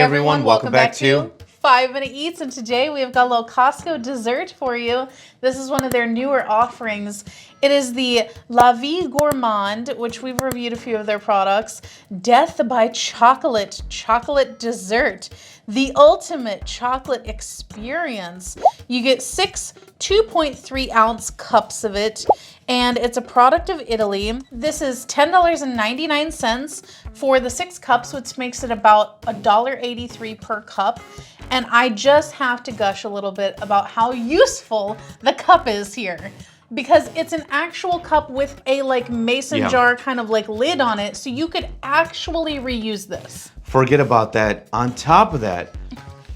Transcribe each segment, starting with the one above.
everyone, welcome back to 5-Minute Eats, and today we have got a little Costco dessert for you. This is one of their newer offerings. It is the La Vie Gourmand, which we've reviewed a few of their products. Death by Chocolate dessert. The ultimate chocolate experience. You get 6 2.3 ounce cups of it, and it's a product of Italy. This is $10.99 for the 6 cups, which makes it about $1.83 per cup. And I just have to gush a little bit about how useful the cup is here, because it's an actual cup with a mason jar kind of lid on it, so you could actually reuse this. Forget about that. On top of that,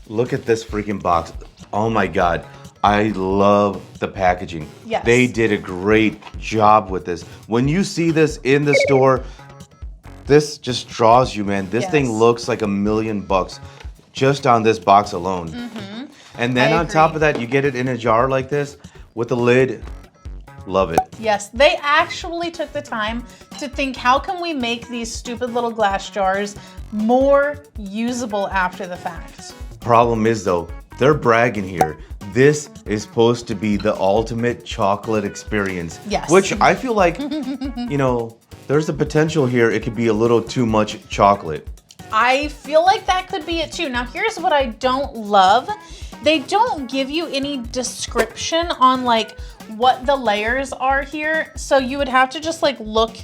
look at this freaking box. Oh my God. I love the packaging. Yes. They did a great job with this. When you see this in the store, this just draws you, man. This thing looks like $1 million just on this box alone. Mm-hmm. And then on top of that, you get it in a jar like this with a lid. Love it. Yes, they actually took the time to think, how can we make these stupid little glass jars more usable after the fact? Problem is though, they're bragging here. This is supposed to be the ultimate chocolate experience. Yes. Which I feel like, there's the potential here. It could be a little too much chocolate. I feel like that could be it too. Now, here's what I don't love. They don't give you any description on what the layers are here. So you would have to just look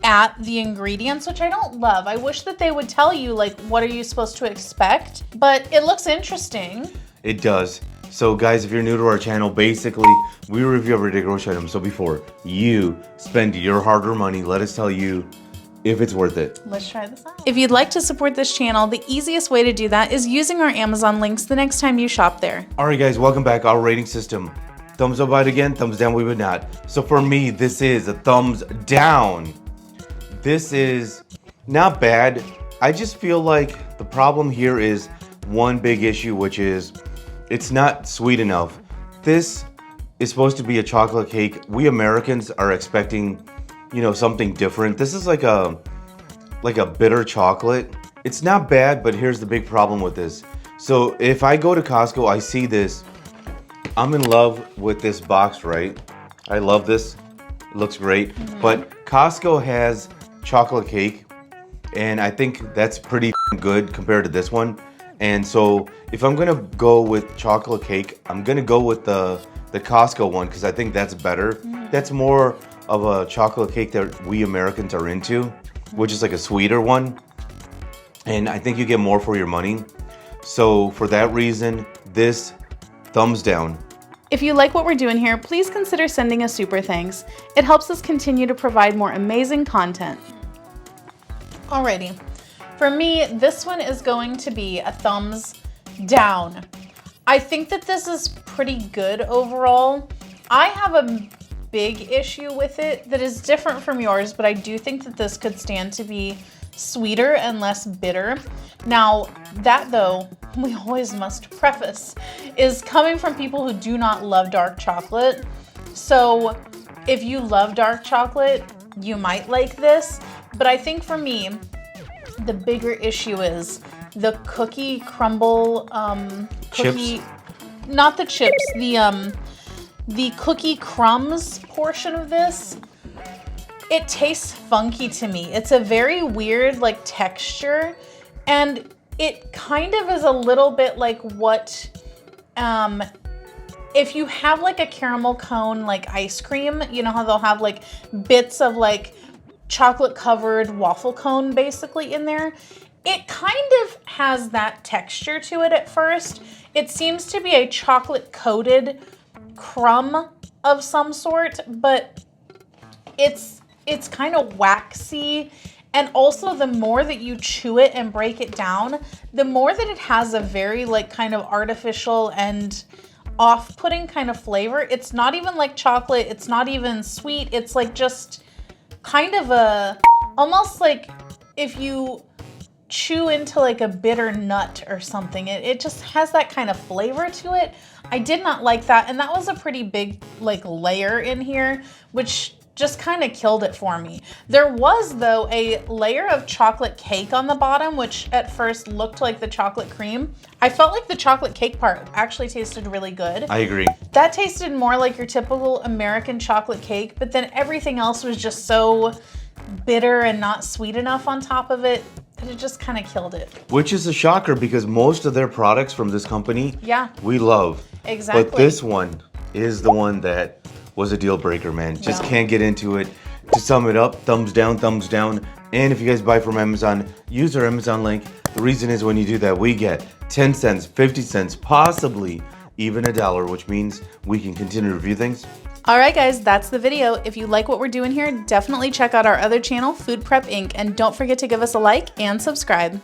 at the ingredients, which I don't love. I wish that they would tell you what are you supposed to expect, but it looks interesting. It does. So guys, if you're new to our channel, basically we review everyday grocery items. So before you spend your hard-earned money, let us tell you if it's worth it. Let's try this out. If you'd like to support this channel, the easiest way to do that is using our Amazon links the next time you shop there. All right guys, welcome back. Our rating system. Thumbs up it again, thumbs down we would not. So for me, this is a thumbs down. This is not bad. I just feel like the problem here is one big issue, which is it's not sweet enough. This is supposed to be a chocolate cake. We Americans are expecting, something different. This is like a bitter chocolate. It's not bad, but here's the big problem with this. So if I go to Costco, I see this, I'm in love with this box, right? I love this. It looks great. Mm-hmm. But Costco has chocolate cake, and I think that's pretty good compared to this one. And so if I'm gonna go with chocolate cake, I'm gonna go with the Costco one, because I think that's better. Mm. That's more of a chocolate cake that we Americans are into, which is like a sweeter one. And I think you get more for your money. So for that reason, this thumbs down. If you like what we're doing here, please consider sending us super thanks. It helps us continue to provide more amazing content. Alrighty. For me, this one is going to be a thumbs down. I think that this is pretty good overall. I have a big issue with it that is different from yours, but I do think that this could stand to be sweeter and less bitter. Now, that though, we always must preface, is coming from people who do not love dark chocolate. So if you love dark chocolate, you might like this. But I think for me, the bigger issue is the cookie crumble, Chips? Not the chips, the cookie crumbs portion of this. It tastes funky to me. It's a very weird texture, and it kind of is a little bit like what, if you have a caramel cone ice cream, you know how they'll have bits of chocolate covered waffle cone basically in there. It kind of has that texture to it at first. It seems to be a chocolate coated crumb of some sort, but it's kind of waxy. And also the more that you chew it and break it down, the more that it has a very kind of artificial and off-putting kind of flavor. It's not even like chocolate. It's not even sweet. It's just kind of almost like if you chew into a bitter nut or something. It just has that kind of flavor to it. I did not like that. And that was a pretty big layer in here, which just kind of killed it for me. There was, though, a layer of chocolate cake on the bottom, which at first looked like the chocolate cream. I felt like the chocolate cake part actually tasted really good. I agree. That tasted more like your typical American chocolate cake, but then everything else was just so bitter and not sweet enough on top of it that it just kind of killed it. Which is a shocker because most of their products from this company, we love. Exactly. But this one is the one that was a deal breaker, man. Just can't get into it. To sum it up, thumbs down, thumbs down. And if you guys buy from Amazon, use our Amazon link. The reason is when you do that, we get 10 cents, 50 cents, possibly even $1, which means we can continue to review things. All right, guys, that's the video. If you like what we're doing here, definitely check out our other channel, Food Prep Inc. And don't forget to give us a like and subscribe.